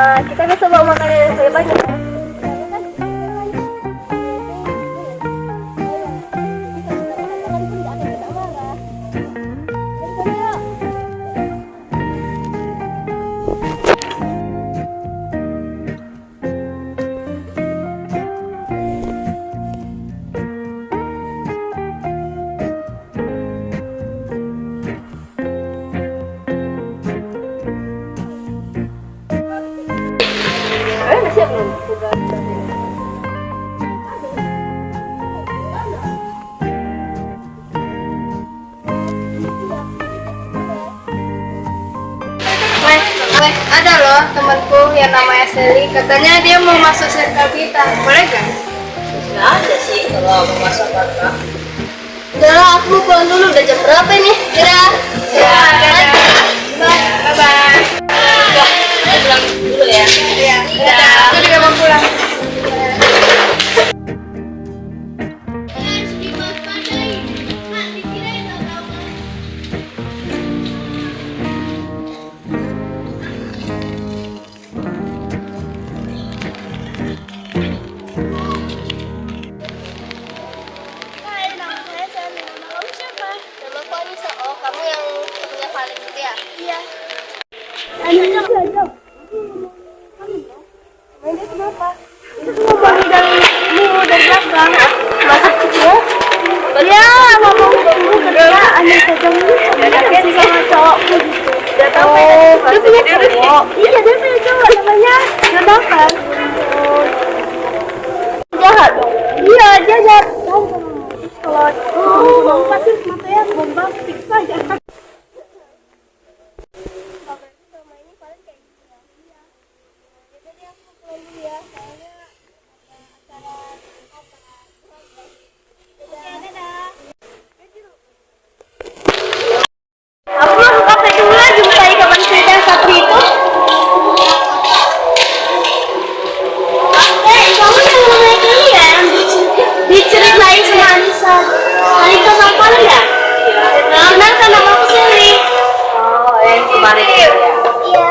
Kita bisa bawa makanan yang lebih banyak ya. Weh, ada loh temanku yang namanya Sally. Katanya dia mau masuk circle kita. Boleh gak? Nggak ada sih kalau mau masuk kakak. Udah lah, aku mau pulang dulu. Udah jam berapa ini? Dadah. Dadah. Bye-bye. Saya pulang dulu ya. Iya. Dadah. Aku juga mau pulang. Kamu yang temennya Valen gitu ya? Iya. Mainnya kenapa? Itu cuma bangun dari belakang. Masuk ya? Iya, ngomong dulu kedua aneh saja sih sama cowokku gitu. Dia tahu dia punya cowok. Iya, dia punya cowok namanya Jonathan. Jahat. Iya, dia jahat. Kalau pasti matanya bombastik saja. Aku mau ke kafe dulu ya, jumpai kawan kita yang satu itu. Kamu yang naik ini ya, yang diceritain sama Anissa. Anissa sama Valen ya? Kenalkan nama aku Sally. Oh, yang kemarin itu ya. Iya.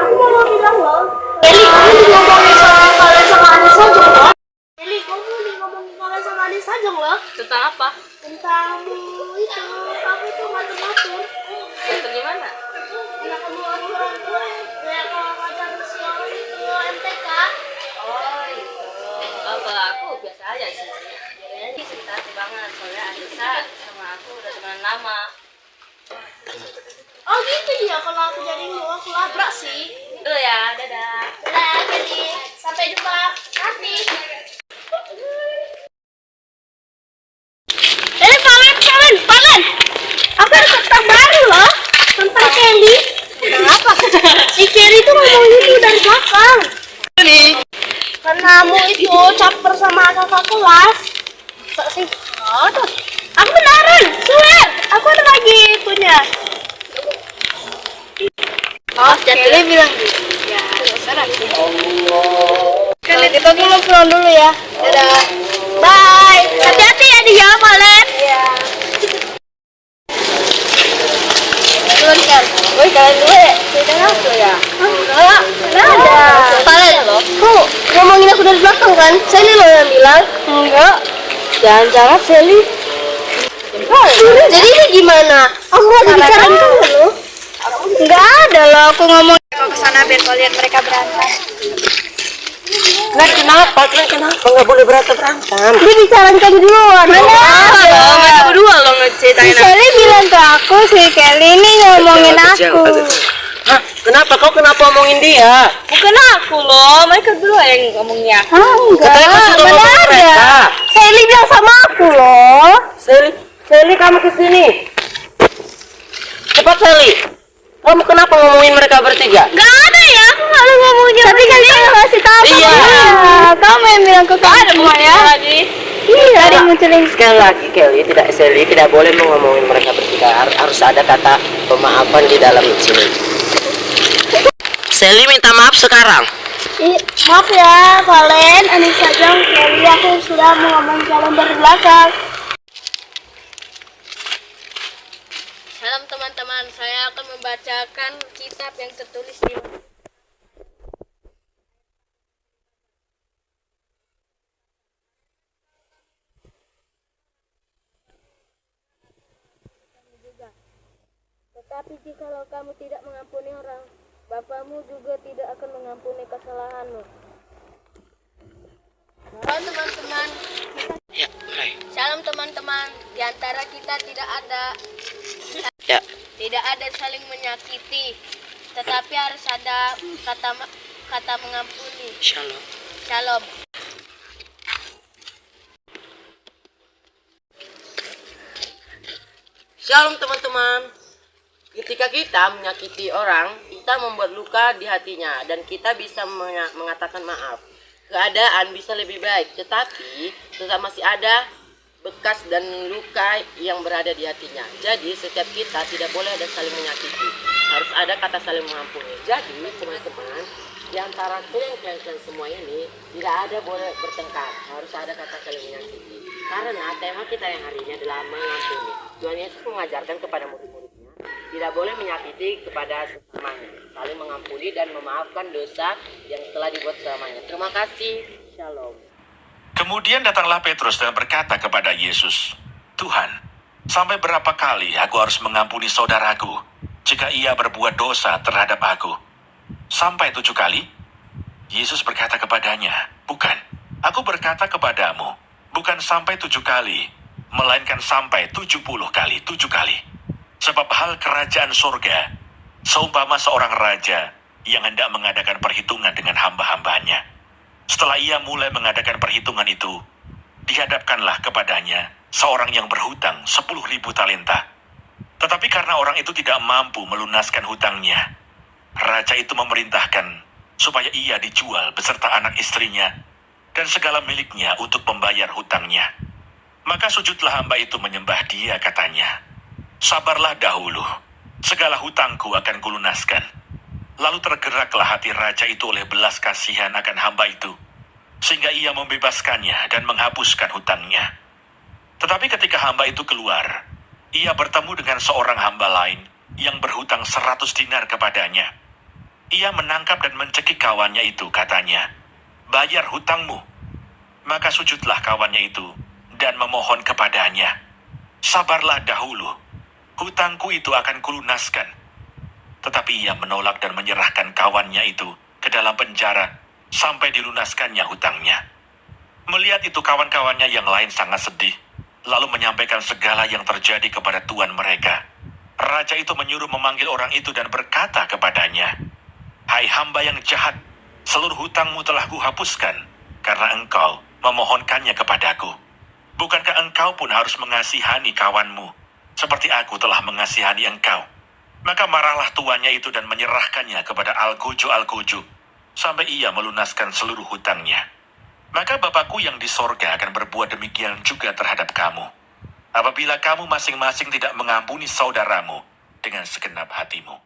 Aku mau bilang loh. Sally, kamu ngomongin soal Valen sama Anissa aja loh. Sally, kamu ngomongin Valen sama Anissa aja loh. Tentang apa? Tentang itu, kamu tuh ngatur-ngatur. Itu gimana? Yang kamu aturan tuh, kayak kalau ngajar siaran itu MTK. Oh itu. Oh, kalau aku biasa aja sih. Jadinya cerita banget soalnya Anissa sama aku udah temenan lama. Oh gitu ya, kalau aku jadi mau aku labrak sih. Itu ya, dadah. Udah, jadi sampai jumpa nanti. Valen. Aku ada tentang baru loh, tentang Kelly. Kenapa? Si Kelly itu ngomong itu dari belakang. Karena kamu itu caper sama kakak kelas. Sok sih. Oh, tuh. Aku beneran, swear. Aku ada lagi punya. Oh, Kelly bilang gitu. Ya, sekarang. Kalau gitu aku mau pulang dulu ya. Dadah. Bye. Hati-hati ya di jalan, Valen. Iya. Pulang kan. Woi, kalian dulu ya. Cerita apa ya? Enggak. Ada. Valen, kok ngomongin aku dari belakang kan? Sally loh yang bilang. Enggak. Jangan-jangan Sally. Jadi ini gimana? Aku lagi bicara itu loh. Enggak ada loh, aku ngomong kau kesana biar kau lihat mereka berantem. Nah, kenapa? Nggak boleh berantem. Dia bicarain kamu duluan. Mana? Mereka berdua loh Si ngeceritain. Sally bilang ke aku, si Kelly ini ngomongin aku. Hah? Kenapa ngomongin dia? Bukan aku loh, mereka berdua yang ngomongnya. Enggak, Katanya kau sudah mana ngomong ada. mereka. Sally bilang sama aku loh. Sally kamu kesini. Cepat Sally. Kamu kenapa ngomongin mereka bertiga? Gak ada ya, aku nggak ada ngomongnya. Tapi kalian ngasih tahu. Iya. Kamu yang bilang ke kamu semua ya. Lagi. Iya. Tadi munculin. Sekali lagi Kelly, Sally tidak boleh ngomongin mereka bertiga. Harus ada kata pemaafan di dalam sini. Sally minta maaf sekarang. Maaf ya, Valen, Anissa Jong, Kelly, aku sudah mau ngomong kalian dari belakang. Salam teman-teman, saya akan membacakan kitab yang tertulis di Tetapi jikalau kamu tidak mengampuni orang, Bapamu juga tidak akan mengampuni kesalahanmu. Halo teman-teman. Ya, mulai. Salam teman-teman. Di antara kita tidak Ya, ada saling menyakiti, tetapi harus ada kata mengampuni. shalom. Shalom. Shalom teman-teman. Ketika kita menyakiti orang, kita membuat luka di hatinya dan kita bisa mengatakan maaf. Keadaan bisa lebih baik, tetapi tetap masih ada bekas dan luka yang berada di hatinya. Jadi setiap kita tidak boleh ada saling menyakiti. Harus ada kata saling mengampuni. Jadi teman-teman, di antara kalian semua ini tidak ada boleh bertengkar. Harus ada kata saling menyakiti. Karena tema kita yang hari ini adalah mengampuni. Tuhan Yesus mengajarkan kepada murid-muridnya tidak boleh menyakiti kepada sesamanya, saling mengampuni dan memaafkan dosa yang telah dibuat sesamanya. Terima kasih. Shalom. Kemudian datanglah Petrus dan berkata kepada Yesus, "Tuhan, sampai berapa kali aku harus mengampuni saudaraku jika ia berbuat dosa terhadap aku? Sampai 7 kali?" Yesus berkata kepadanya, "Bukan, aku berkata kepadamu, bukan sampai 7 kali, melainkan sampai 70 kali 7 kali. Sebab hal kerajaan surga seumpama seorang raja yang hendak mengadakan perhitungan dengan hamba-hambanya. Setelah ia mulai mengadakan perhitungan itu, dihadapkanlah kepadanya seorang yang berhutang 10.000 talenta. Tetapi karena orang itu tidak mampu melunaskan hutangnya, raja itu memerintahkan supaya ia dijual beserta anak istrinya dan segala miliknya untuk membayar hutangnya. Maka sujudlah hamba itu menyembah dia, katanya, 'Sabarlah dahulu, segala hutangku akan kulunaskan.' Lalu tergeraklah hati raja itu oleh belas kasihan akan hamba itu, sehingga ia membebaskannya dan menghapuskan hutangnya. Tetapi ketika hamba itu keluar, ia bertemu dengan seorang hamba lain yang berhutang 100 dinar kepadanya. Ia menangkap dan mencekik kawannya itu, katanya, 'Bayar hutangmu.' Maka sujudlah kawannya itu dan memohon kepadanya, 'Sabarlah dahulu, hutangku itu akan kulunaskan.' Tetapi ia menolak dan menyerahkan kawannya itu ke dalam penjara sampai dilunaskannya hutangnya. Melihat itu kawan-kawannya yang lain sangat sedih, lalu menyampaikan segala yang terjadi kepada tuan mereka. Raja itu menyuruh memanggil orang itu dan berkata kepadanya, 'Hai hamba yang jahat, seluruh hutangmu telah kuhapuskan karena engkau memohonkannya kepadaku. Bukankah engkau pun harus mengasihani kawanmu seperti aku telah mengasihani engkau?' Maka marahlah tuannya itu dan menyerahkannya kepada algojo-algojo sampai ia melunaskan seluruh hutangnya. Maka Bapakku yang di sorga akan berbuat demikian juga terhadap kamu, apabila kamu masing-masing tidak mengampuni saudaramu dengan segenap hatimu."